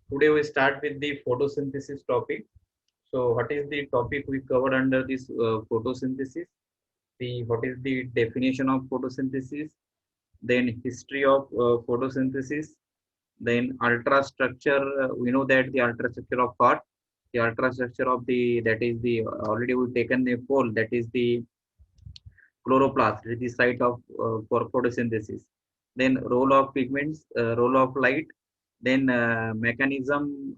Today we start with the photosynthesis topic. So, what is the topic we covered under this photosynthesis? The what is the definition of photosynthesis? Then history of photosynthesis. Then ultrastructure. We know that the ultrastructure of what? The ultrastructure of the that is the already we taken a poll, that is the chloroplast, which is the site of for photosynthesis. Then role of pigments, role of light. Then mechanism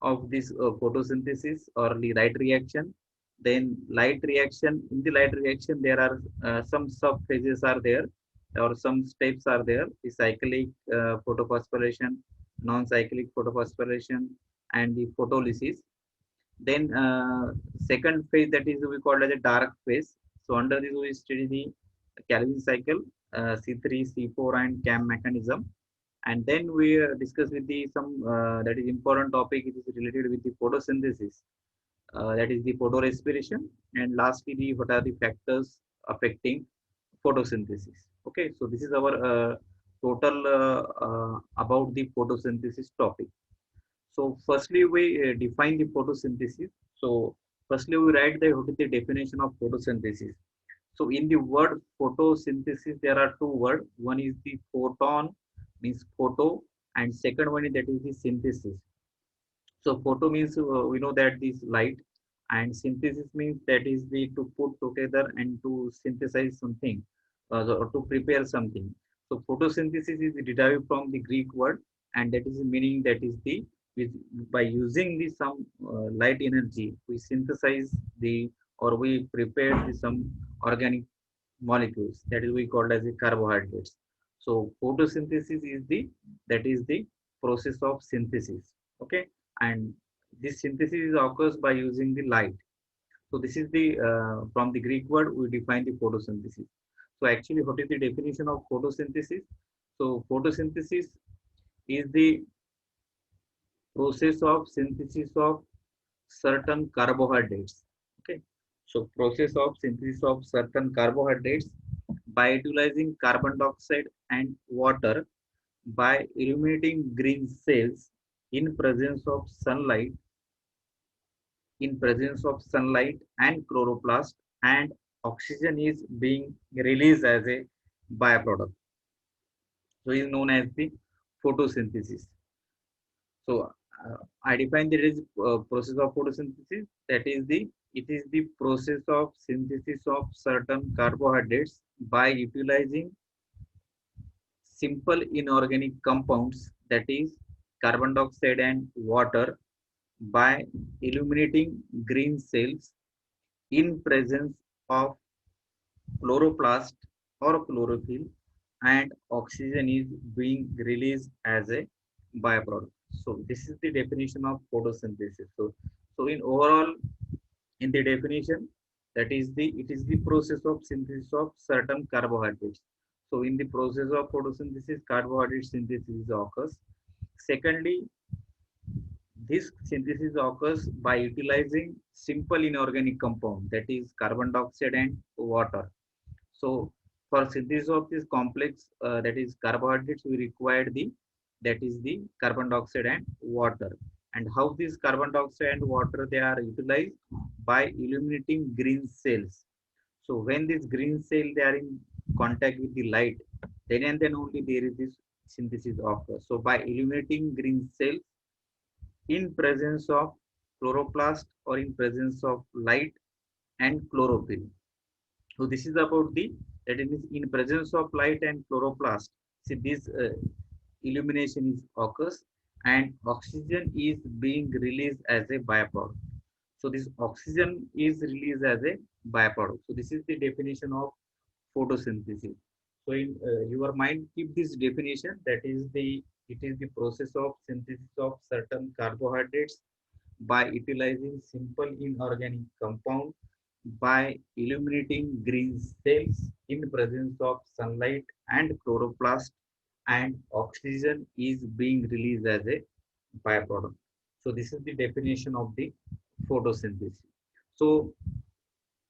of this photosynthesis or the light reaction. Then light reaction, in the light reaction there are some sub phases are there, or some steps are there: the cyclic photophosphorylation, non-cyclic photophosphorylation, and the photolysis. Then second phase, that is we call as a dark phase. So under this we study the Calvin cycle, C3, C4, and CAM mechanism. And then we discuss with the some that is important topic. It is related with the photosynthesis, that is the photorespiration, and lastly the what are the factors affecting photosynthesis. Okay, so this is our total about the photosynthesis topic. So firstly we define the photosynthesis. So firstly we write the what is the definition of photosynthesis. So in the word photosynthesis, there are two words. One is the photon, means photo, and second one is that is the synthesis. So photo means we know that this light, and synthesis means that is the to put together and to synthesize something, or to prepare something. So photosynthesis is derived from the Greek word, and that is the meaning, that is the with, by using the some light energy, we synthesize the, or we prepare the some organic molecules, that is we called as the carbohydrates. So photosynthesis is the, that is the process of synthesis. Okay, and this synthesis occurs by using the light. So this is the from the Greek word we define the photosynthesis. So actually, what is the definition of photosynthesis? So photosynthesis is the process of synthesis of certain carbohydrates. Okay, so process of synthesis of certain carbohydrates by utilizing carbon dioxide and water, by illuminating green cells in presence of sunlight, and chloroplast, and oxygen is being released as a byproduct. So it is known as the photosynthesis. So I define that as process of photosynthesis. That is the, it is the process of synthesis of certain carbohydrates by utilizing simple inorganic compounds, that is carbon dioxide and water, by illuminating green cells in presence of chloroplast or chlorophyll, and oxygen is being released as a byproduct. So this is the definition of photosynthesis. So in overall, in the definition, that is the, it is the process of synthesis of certain carbohydrates. So in the process of photosynthesis, carbohydrate synthesis occurs. Secondly, this synthesis occurs by utilizing simple inorganic compound, that is carbon dioxide and water. So for synthesis of this complex, that is carbohydrates, we require the, that is the carbon dioxide and water. And how this carbon dioxide and water they are utilized? By illuminating green cells. So when this green cell they are in contact with the light, then and then only there is this synthesis occurs. So by illuminating green cells in presence of chloroplast, or in presence of light and chlorophyll. So this is about the, that is in presence of light and chloroplast. See this illumination is occurs, and oxygen is being released as a byproduct. So this oxygen is released as a byproduct. So this is the definition of photosynthesis. So in your mind, keep this definition. That is the, it is the process of synthesis of certain carbohydrates by utilizing simple inorganic compound, by illuminating green cells in presence of sunlight and chloroplast, and oxygen is being released as a byproduct. So this is the definition of the photosynthesis. So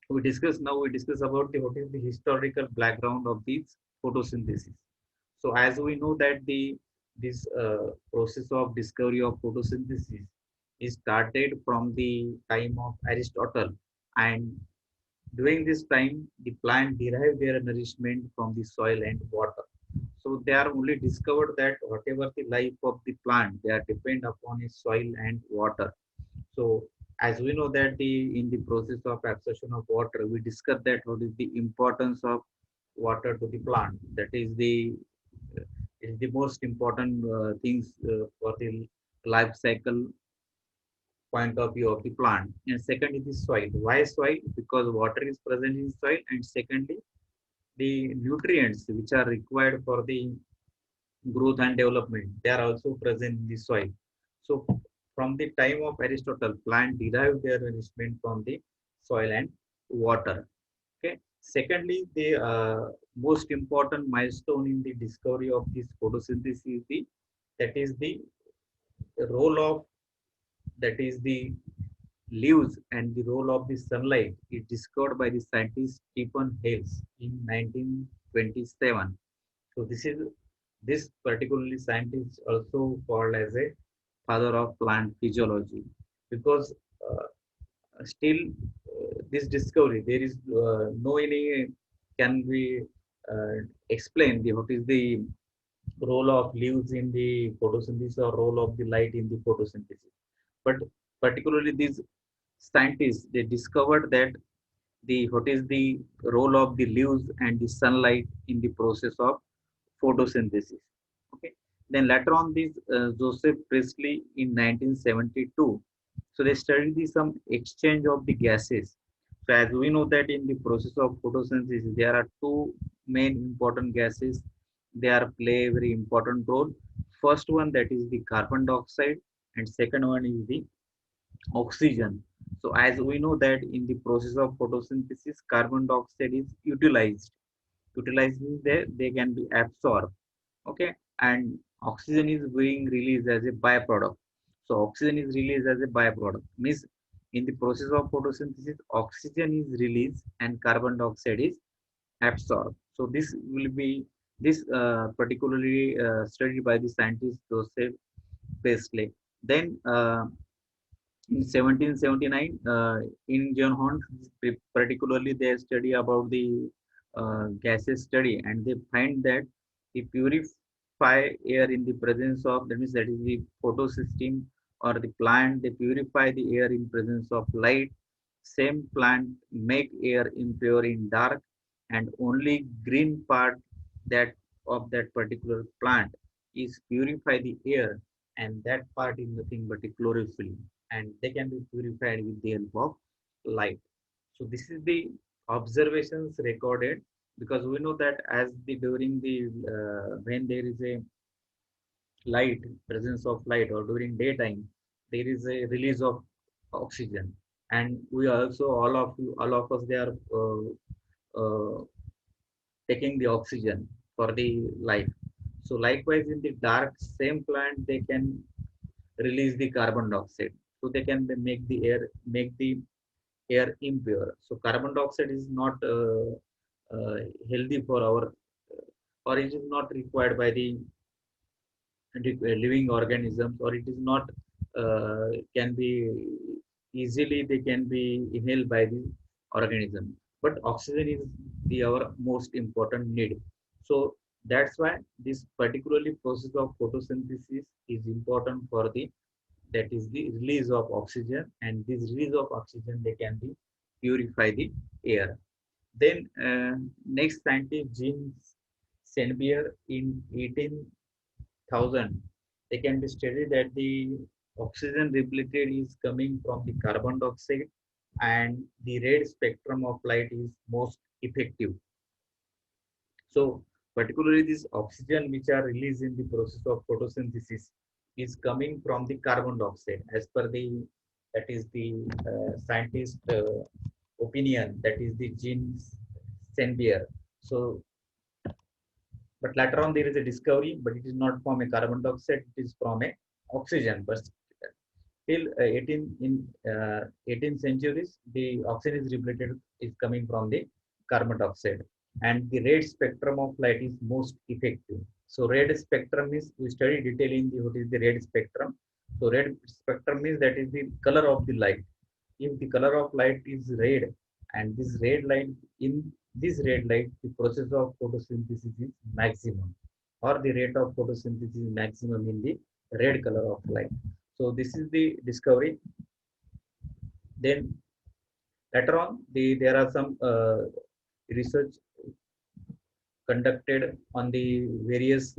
we discuss about the, what is the historical background of this photosynthesis. So as we know that the this process of discovery of photosynthesis is started from the time of Aristotle, and during this time, the plant derive their nourishment from the soil and water. So they are only discovered that whatever the life of the plant, they are depend upon its soil and water. So as we know that the in the process of absorption of water, we discussed that what is the importance of water to the plant. That is the most important things for the life cycle point of view of the plant. And second is the soil. Why soil? Because water is present in soil, and secondly, the nutrients which are required for the growth and development, they are also present in the soil. So from the time of Aristotle, plant derived their nourishment from the soil and water. Okay. Secondly, the most important milestone in the discovery of this photosynthesis is the role of that is the leaves and the role of the sunlight is discovered by the scientist Stephen Hales in 1927. So this particularly scientist also called as a father of plant physiology, because still this discovery there is no any can be explain the what is the role of leaves in the photosynthesis or role of the light in the photosynthesis. But particularly these scientists, they discovered that the what is the role of the leaves and the sunlight in the process of photosynthesis. Okay. Then later on, this Joseph Priestley in 1972. So they studied the some exchange of the gases. So as we know that in the process of photosynthesis, there are two main important gases. They are play a very important role. First one, that is the carbon dioxide, and second one is the oxygen. So as we know that in the process of photosynthesis, carbon dioxide is utilized means they can be absorbed. Okay. And oxygen is being released as a byproduct. So oxygen is released as a byproduct means in the process of photosynthesis, oxygen is released and carbon dioxide is absorbed. So this will be this particularly studied by the scientist Joseph Priestley. Then in 1779, in John Hunt, particularly they study about the gases study, and they find that the purify air in the presence of, that means that is the photosystem or the plant, they purify the air in presence of light. Same plant make air impure in dark, and only green part that of that particular plant is purify the air, and that part is nothing but a chlorophyll, and they can be purified with the help of light. So this is the observations recorded, because we know that as the during the when there is a light, presence of light, or during daytime, there is a release of oxygen, and we also all of us, they are uh, taking the oxygen for the life. So likewise in the dark, same plant they can release the carbon dioxide, so they can make the air impure. So carbon dioxide is not uh, healthy for our or it is not required by the living organisms, or it is not can be easily they can be inhaled by the organism. But oxygen is the our most important need. So that's why this particularly process of photosynthesis is important for the, that is the release of oxygen, and this release of oxygen they can be purify the air. Then next scientist James Senbier in 18,000, they can be stated that the oxygen repleted is coming from the carbon dioxide, and the red spectrum of light is most effective. So particularly this oxygen which are released in the process of photosynthesis is coming from the carbon dioxide as per the, that is the scientist opinion, that is the James Senbier. So but later on there is a discovery, but it is not from a carbon dioxide, it is from a oxygen. But till 18th centuries, the oxygen is repleted is coming from the carbon dioxide, and the red spectrum of light is most effective. So red spectrum is, we study detail in the what is the red spectrum. So red spectrum means that is the color of the light. If the color of light is red, and this red light, in this red light, the process of photosynthesis is maximum, or the rate of photosynthesis is maximum in the red color of light. So this is the discovery. Then later on, there are some research conducted on the various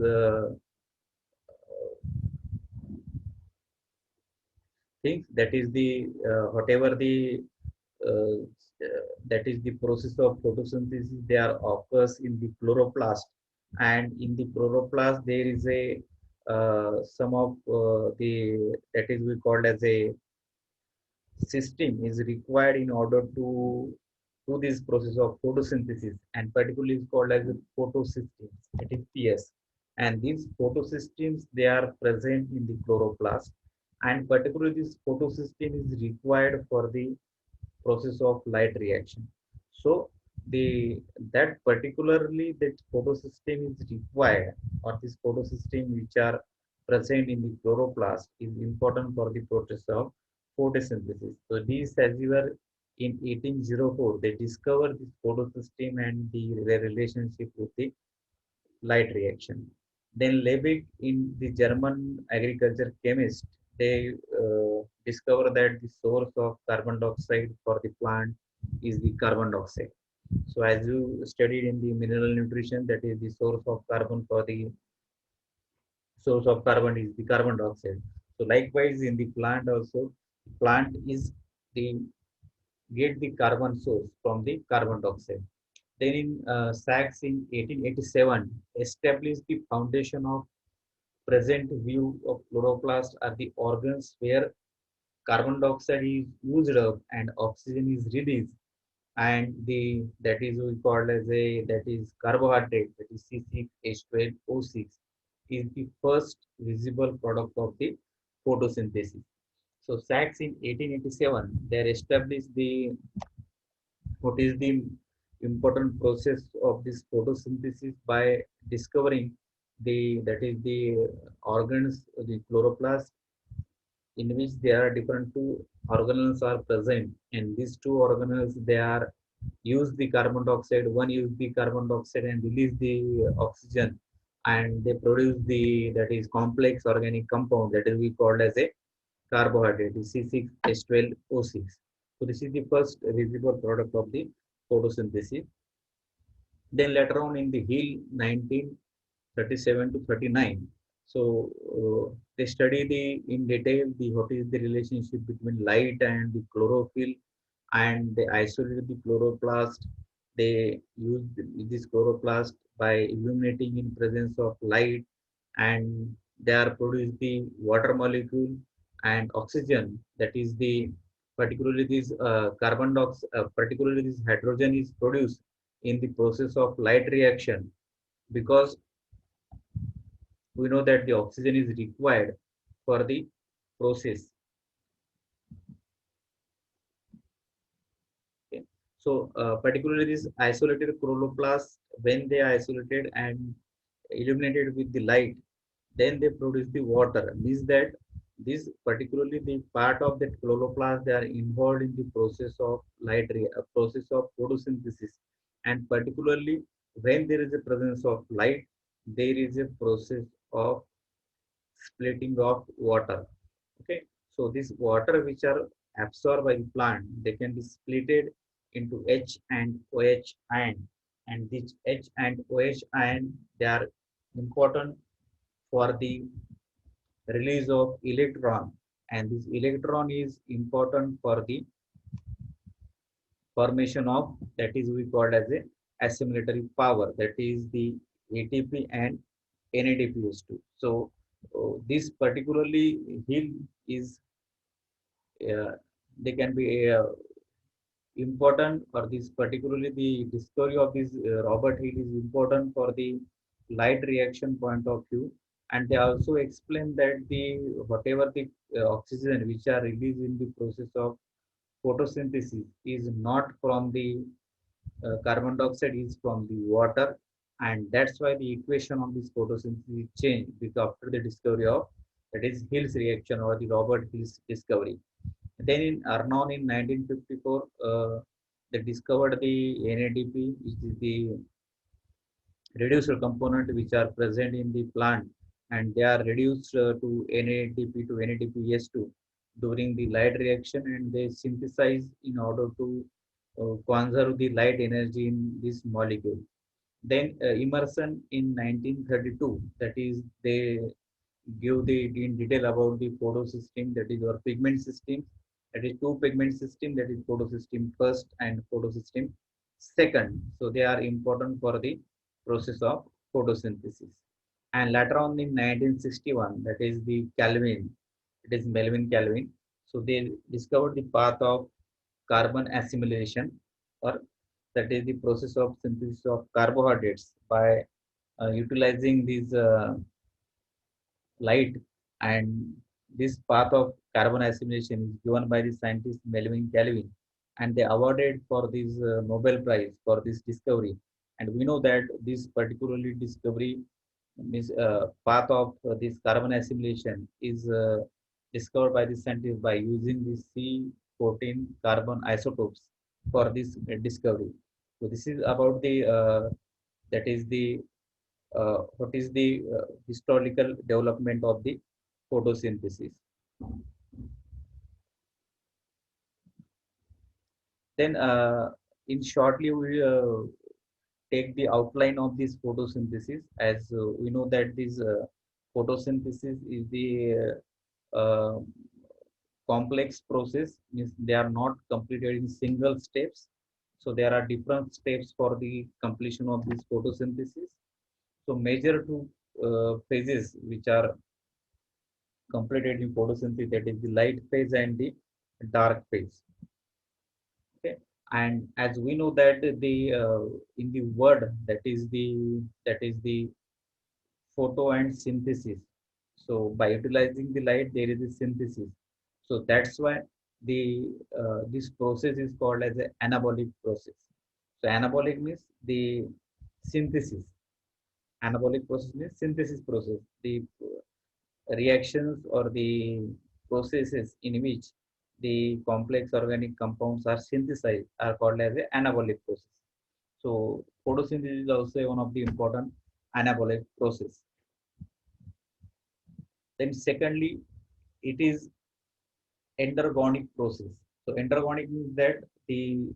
things, that is the whatever the uh, that is the process of photosynthesis, they are occurs in the chloroplast, and in the chloroplast there is a some of the, that is we called as a system is required in order to do this process of photosynthesis, and particularly is called as a photosystems, that is PS. And these photosystems, they are present in the chloroplast, and particularly this photosystem is required for the process of light reaction. So the, that particularly that photosystem is required, or this photosystem which are present in the chloroplast is important for the process of photosynthesis. So these, as you were in 1804, they discovered this photosystem and their relationship with the light reaction. Then Liebig, in the German agriculture chemist, they discover that the source of carbon dioxide for the plant is the carbon dioxide. So as you studied in the mineral nutrition, that is the source of carbon for the source of carbon is the carbon dioxide. So likewise in the plant also, plant is the get the carbon source from the carbon dioxide. Then in Sachs in 1887 established the foundation of present view of chloroplast are the organs where carbon dioxide is used up and oxygen is released, and the, that is we called as a, that is carbohydrate, that is C6H12O6, is the first visible product of the photosynthesis. So Sachs in 1887 they established the, what is the important process of this photosynthesis by discovering the, that is the organs, the chloroplast, in which there are different two organelles are present, and these two organelles, they are use the carbon dioxide, one use the carbon dioxide and release the oxygen, and they produce the, that is complex organic compound, that is we called as a carbohydrate, C6H12O6. So this is the first visible product of the photosynthesis. Then later on in the Hill 1937 to 39, so they study the in detail the what is the relationship between light and the chlorophyll, and they isolated the chloroplast. They used this chloroplast by illuminating in presence of light, and they are produced the water molecule and oxygen. That is the, particularly this carbon dioxide, particularly this hydrogen is produced in the process of light reaction, because we know that the oxygen is required for the process. Okay. So particularly this isolated chloroplast, when they are isolated and illuminated with the light, then they produce the water. Means that this particularly the part of that chloroplast, they are involved in the process of process of photosynthesis, and particularly when there is a presence of light, there is a process of splitting of water. Okay, so this water which are absorbed by the plant, they can be splitted into H and OH ion, and this H and OH ion, they are important for the release of electron, and this electron is important for the formation of, that is we called as a assimilatory power, that is the ATP and NADPH2. So this particularly Hill is uh, they can be important, or this particularly the discovery of this Robert Hill is important for the light reaction point of view. And they also explain that the whatever the oxygen which are released in the process of photosynthesis is not from the carbon dioxide, is from the water, and that's why the equation of this photosynthesis changed because after the discovery of, that is, Hill's reaction or the Robert Hill's discovery. Then in Arnon in 1954, they discovered the NADP, which is the reducer component which are present in the plant, and they are reduced to NADP to NADPS2 during the light reaction, and they synthesize in order to conserve the light energy in this molecule. Then Emerson in 1932, that is, they give the in detail about the photosystem, that is our pigment system. That is two pigment system, that is photosystem first and photosystem second. So they are important for the process of photosynthesis. And later on in 1961, that is the Calvin, it is Melvin Calvin. So they discovered the path of carbon assimilation, or that is the process of synthesis of carbohydrates by utilizing these light, and this path of carbon assimilation is given by the scientist Melvin Calvin, and they awarded for this Nobel Prize for this discovery. And we know that this particularly discovery means path of this carbon assimilation is discovered by the scientist by using the C14 carbon isotopes for this discovery. So this is about the that is the what is the historical development of the photosynthesis. Then, in shortly, we take the outline of this photosynthesis. As we know that this photosynthesis is the complex process, means they are not completed in single steps. So there are different steps for the completion of this photosynthesis. So major two phases which are completed in photosynthesis, that is the light phase and the dark phase. Okay, and as we know that the in the word, that is the photo and synthesis. So by utilizing the light, there is a synthesis. So that's why the this process is called as an anabolic process. So anabolic means the synthesis. Anabolic process means synthesis process. The reactions or the processes in which the complex organic compounds are synthesized are called as an anabolic process. So photosynthesis is also one of the important anabolic process. Then secondly, it is endergonic process. So endergonic means that the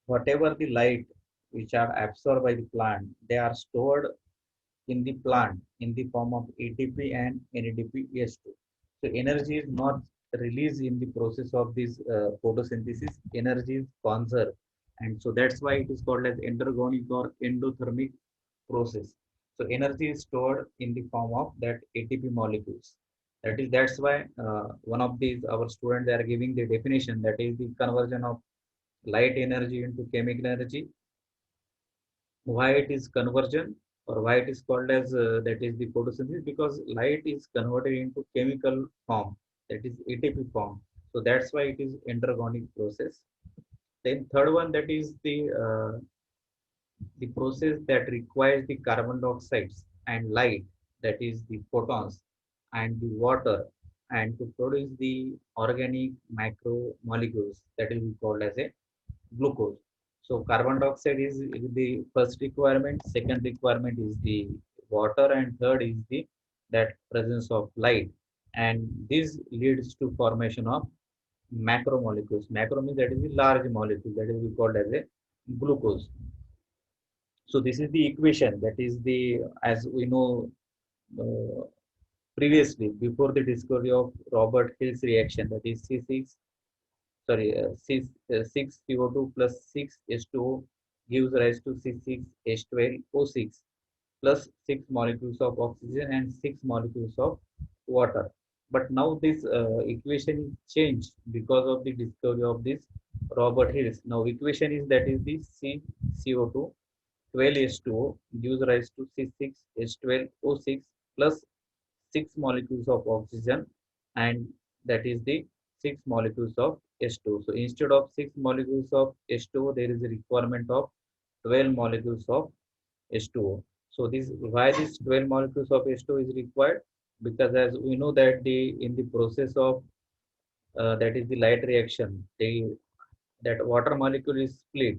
whatever the light which are absorbed by the plant, they are stored in the plant in the form of ATP and NADPS2. So energy is not released in the process of this photosynthesis. Energy is conserved, and so that's why it is called as endergonic or endothermic process. So energy is stored in the form of that ATP molecules. That's why one of these our students, they are giving the definition, that is the conversion of light energy into chemical energy. Why it is conversion, or why it is called as that is the photosynthesis, because light is converted into chemical form, that is ATP form. So that's why it is endergonic process. Then third one, that is the process that requires the carbon dioxide and light, that is the photons, and the water, and to produce the organic macromolecules, that is called as a glucose. So carbon dioxide is the first requirement, second requirement is the water, and third is the that presence of light. And this leads to formation of macromolecules. Macro means that is the large molecule, that is we called as a glucose. So this is the equation, that is the, as we know, uh, previously before the discovery of Robert Hill's reaction, that is C6, sorry, 6 CO2 plus 6 H2O gives rise to C6H12O6 plus 6 molecules of oxygen and 6 molecules of water. But now this equation is changed because of the discovery of this Robert Hills. Now equation is, that is the CCO2 12H2O gives rise to C6H12O6 plus 6 molecules of oxygen, and that is the 6 molecules of H2O. So instead of 6 molecules of H2O, there is a requirement of 12 molecules of H2O. So this why this 12 molecules of H2 is required, because as we know that the in the process of that is the light reaction, that water molecule is split,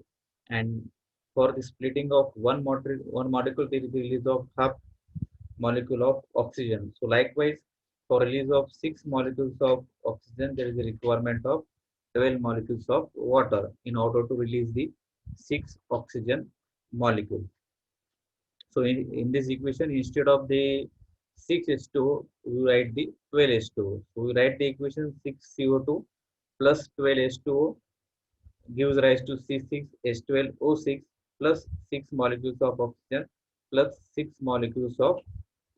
and for the splitting of one molecule there is the release of half molecule of oxygen. So likewise, for release of 6 molecules of oxygen, there is a requirement of 12 molecules of water in order to release the 6 oxygen molecule. So in this equation, instead of the 6H2O, we write the 12H2O. So we write the equation 6CO2 plus 12H2O gives rise to C6H12O6 plus 6 molecules of oxygen plus 6 molecules of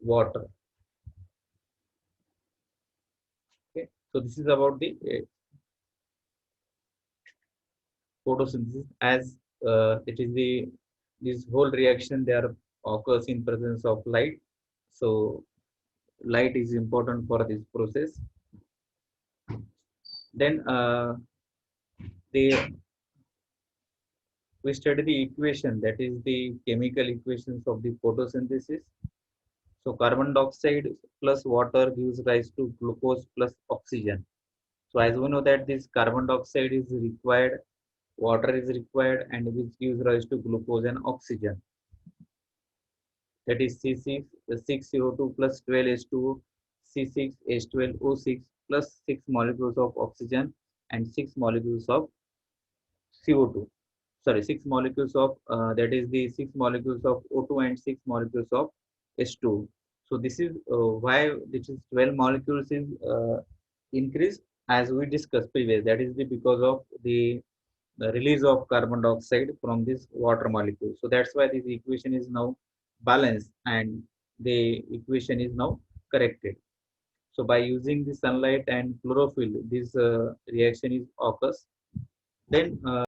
water. Okay, so this is about the photosynthesis, as it is the this whole reaction there occurs in presence of light. So light is important for this process. Then the we study the equation, that is the chemical equations of the photosynthesis. So carbon dioxide plus water gives rise to glucose plus oxygen. So as we know that this carbon dioxide is required, water is required, and which gives rise to glucose and oxygen. That is C6, 6CO2 plus 12H2O, C6H12O6 plus 6 molecules of oxygen and 6 molecules of CO2. Sorry, 6 molecules of that is the 6 molecules of O2 and 6 molecules of H2. So this is why this is 12 molecules is increased, as we discussed previous. That is the because of the release of carbon dioxide from this water molecule. So that's why this equation is now balanced and the equation is now corrected. So by using the sunlight and chlorophyll, this reaction is occurs. Then